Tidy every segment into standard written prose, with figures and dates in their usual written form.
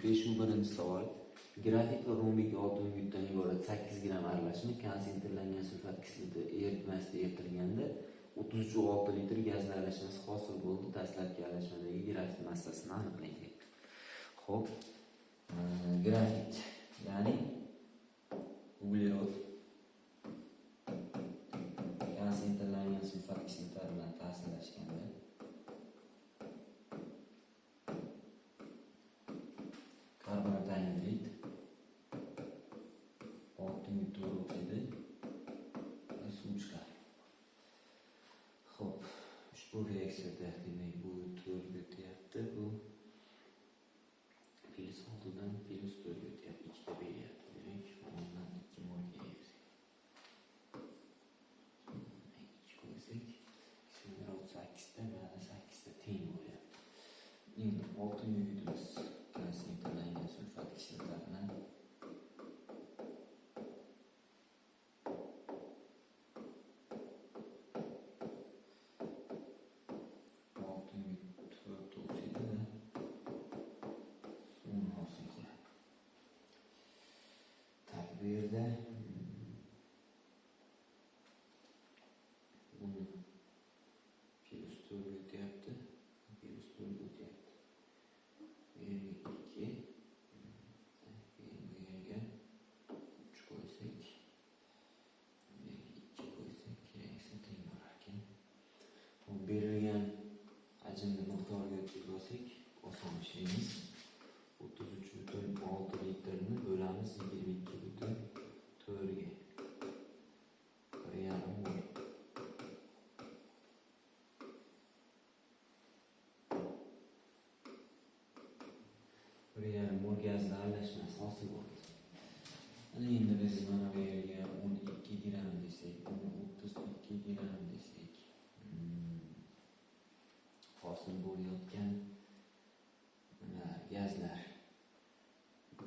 51 savol. Grafit va rombik oltin yutdan iborat 8 gram aralashma konsentrlangan sulfat kisloti eritmasida eritilganda 33,6 litr gazli aralashmasi hosil bo'ldi. Dastlabki aralashmadagi grafit massasini aniqlaydi. Xo'p, grafit, ya'ni uglerod konsentrlangan sulfat kislotalari bilan ta'sirlashganda karbonat angidrid, oltin yuttor oksidi va suv chiqadi. Xo'p, ushbu reaksiyada demak bu 4 ga o'tyapti, bu +6dan +4 ga o'tyapti, 2 ta beryapti. Demak, bundan 2 molga yozsak. Qo'ysak, 8 ta mana 8 ta teng bo'lyapti. Endi oltin yutimiz konsentrlangan sulfat kislotalarini oltin yuttor oksidi va suvni hosil qiladi. Tak, bu yerda buni +4 ga o'tyapti, +4 ga o'tyapti. Bu yerga 2, bu yerga 3 qo'ysak, bu yerga 2 qo'ysak, reaksiya teng bo'lar ekan. Bu berilgan hajmni miqdoriga o'tkazib olsak, oson ishlaymiz. 33,6 litrni bo'lamiz 22,4 ga. 1,5 mol. Mol gazli aralashmasi hosil bo'ldi. Ana endi biz mana bu yerga 12 gram desak, 32 gram desak, hosil bo'layotgan gazlar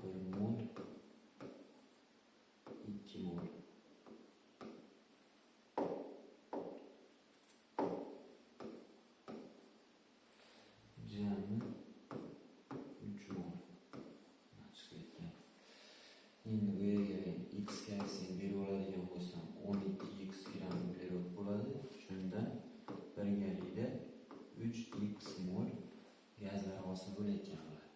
1 mol, 2 mol. Jami 3 mol. Endi bu yerga x kalsiy berib oladigan bo'lsam 12x gram uglerod bo'ladi. Shundan birgalikda 3x mol gazlar hosil bo'layotgan bo'ladi.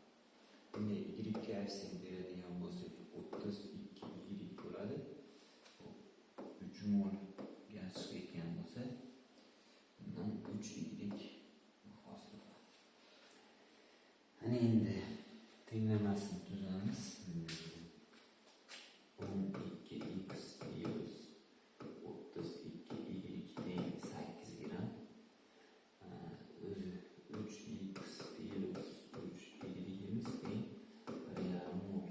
Endi y kalsiy beradigan bo'lsak 32y bo'ladi. 3 mol gaz chiqayotgan bo'lsa, bundan 3y hosil bo'ladi. Ana endi tenglamasini tuzamiz. 12x plus 32y teng 8 gram. O'zi 3x plus 3y'imiz teng 1,5 mol.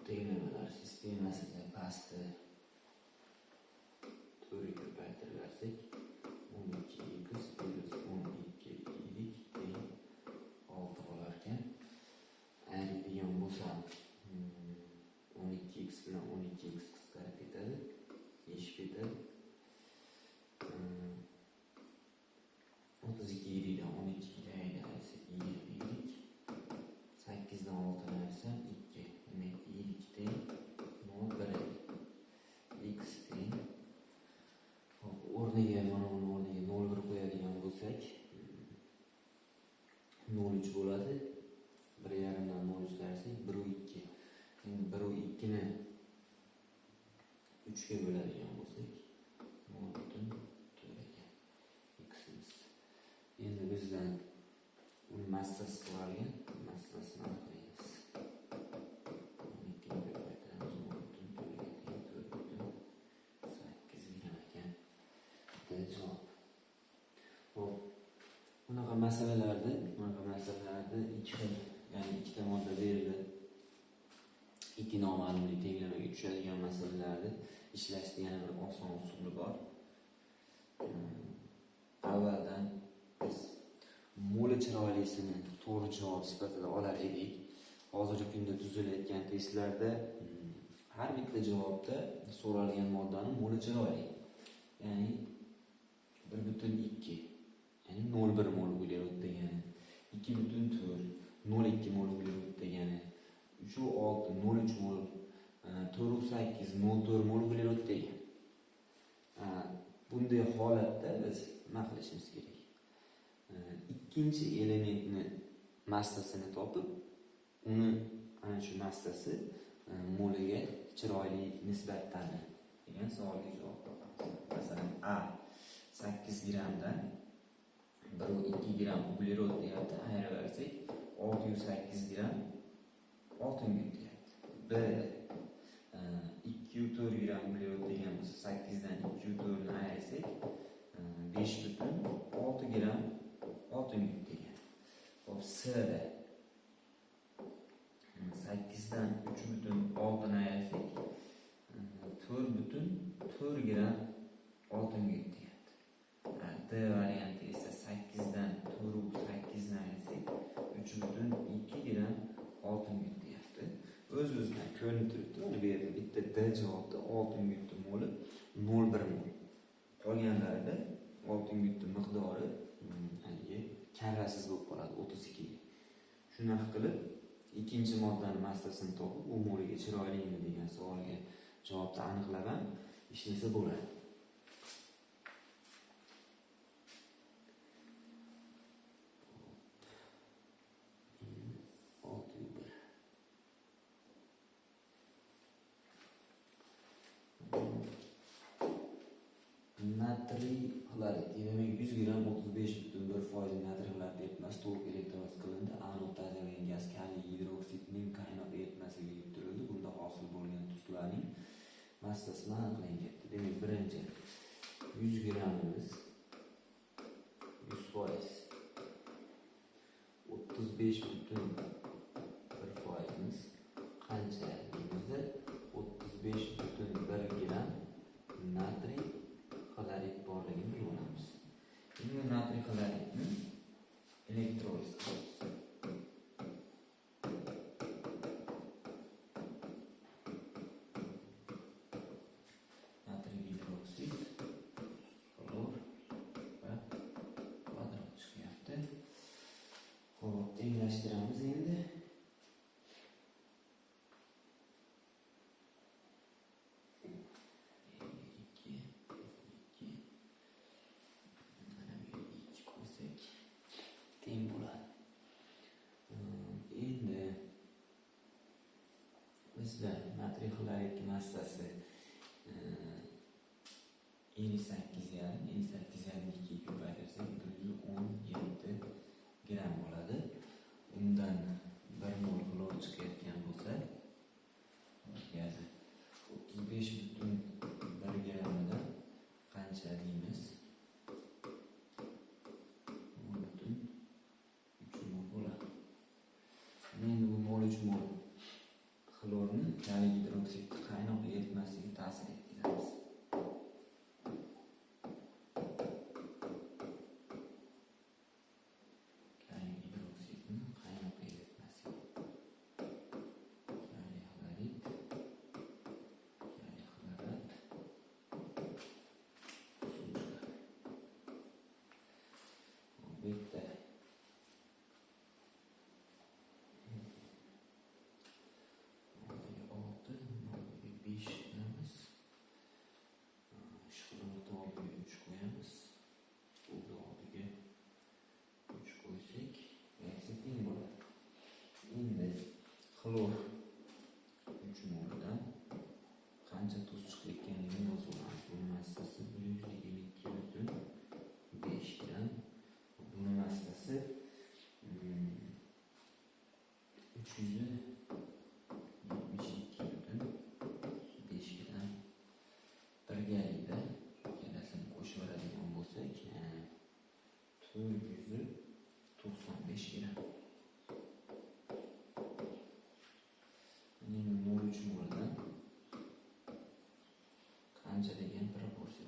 Tenglamalar sistemasida pastda 4 ga ko'paytirsak 12x plus 12y teng 6 bo'lar ekan. Ayriladigan bo'lsa 12x bilan 12x qisqarib ketadi, eshib ketadi. 32y dan 12y ayirsa 20y, 8 dan 6 ayirsa 2. Demak, y teng 0,1. X teng. Hop, o'rniga mana buni o'rniga 0,1 qo'yadigan bo'lsak 0,3 bo'ladi. 1,5 dan 0,3 darsak 1,2. Endi 1,2 ni 3 ga bo'ladigan bo'lsak 0,4 ekan x'imiz. Endi bizdan uni massasi so'ralgan, massasini aniqlaymiz. 12 ga ko'paytiramiz 0,4 ga teng 4,8 gram ekan. Javob. Xo'p, bunaqa masalalarda ikki xil, ya'ni ikkita modda berildi. Ikki noma'lumlik tenglamaga tushadigan masalalarda ishlashda yana bir oson usuli bor. Avvaldan biz mo'li chiroylisini to'g'ri javob sifatida olar edik. Hozirgi kunda tuzilayotgan testlarda har bitta javobda so'ralgan moddani mo'li chiroyli. Ya'ni 1,2 ya'ni 0,1 mol uglerod degani, 2,4 0,2 mol uglerod degani, 3,6 0,3 mol, 4,8 0,4 mol uglerod degani. Bunday holatda biz nima qilishimiz kerak? Ikkinchi elementni massasini topib, uni ana shu massasi moliga chiroyli nisbatlarni degan savolga javob topamiz. Masalan, A 8 grammdan 1,2 gram uglerod deyapti, ayiraversak 608 gram oltin yuk deyapti. B 2,4 gram uglerod degan bo'lsa 8 dan 2,4 ni ayirsak 5,6 gram oltin yuk degan. Hop, C da 8 dan 3,6 ni ayirsak 4,4 gram oltin yuk deyapti. D varianti esa 8 dan 4,8 ni ayirsak 3,2 gram oltin yuk deyapti. O'z-o'zidan ko'rinib turibdi. Uni bu yerda bitta D javobda oltin yukning moli 0,1 mol. Qolganlarida oltin yukning miqdori karrasiz bo'lib qoladi 32 ga. Shunaqa qilib, ikkinchi moddani massasini topib, u moliga chiroylimi degan savolga javobni aniqlab ham ishlasa bo'ladi. Natriy xlorid, demak 100 gram 35,1% natriy xlorid eritmasi to'liq elektroz qilindi. Anod tazalgan gaz kaliy gidroksidining qaynoq eritmasiga yutirildi. Bunda hosil bo'lgan tuzlarning massasini aniqlanyapti. Demak, birinchi 100 grammimiz 100% 35,1%imiz qancha? Bizda 35,1 gram natriy xlorid borligini bilib olamiz. Endi natriy xloridni elektroliz qilamiz. Natriy gidroksid, xlor va vodorod chiqyapti. Xo'p, tenglashtiramiz endi. Teng bo'ladi. Endi bizda natriy xlorid massasi 58,2 ko'paytirsak 117 gram bo'ladi. Undan 1 mol xlor chiqayotgan bo'lsa, gazi 35,1 gramidan qancha deymiz? Endi bu 0,3 mol xlorni kaliy gidroksidni qaynoq eritmasiga ta'sir etkazamiz. Kaliy gidroksidni qaynoq eritmasiga. Kaliy xlorid, kaliy xlorat, suv chiqadi. Xlor 3 moldan qancha tuz chiqayotganligini yozib olamiz. Buni massasi 122,5 gram. Buni massasi 372,5 gram. Birgalikda ikkalasini qo'shib beradigan bo'lsak, 495 gram. 0,3 moldan qancha degan proporsiya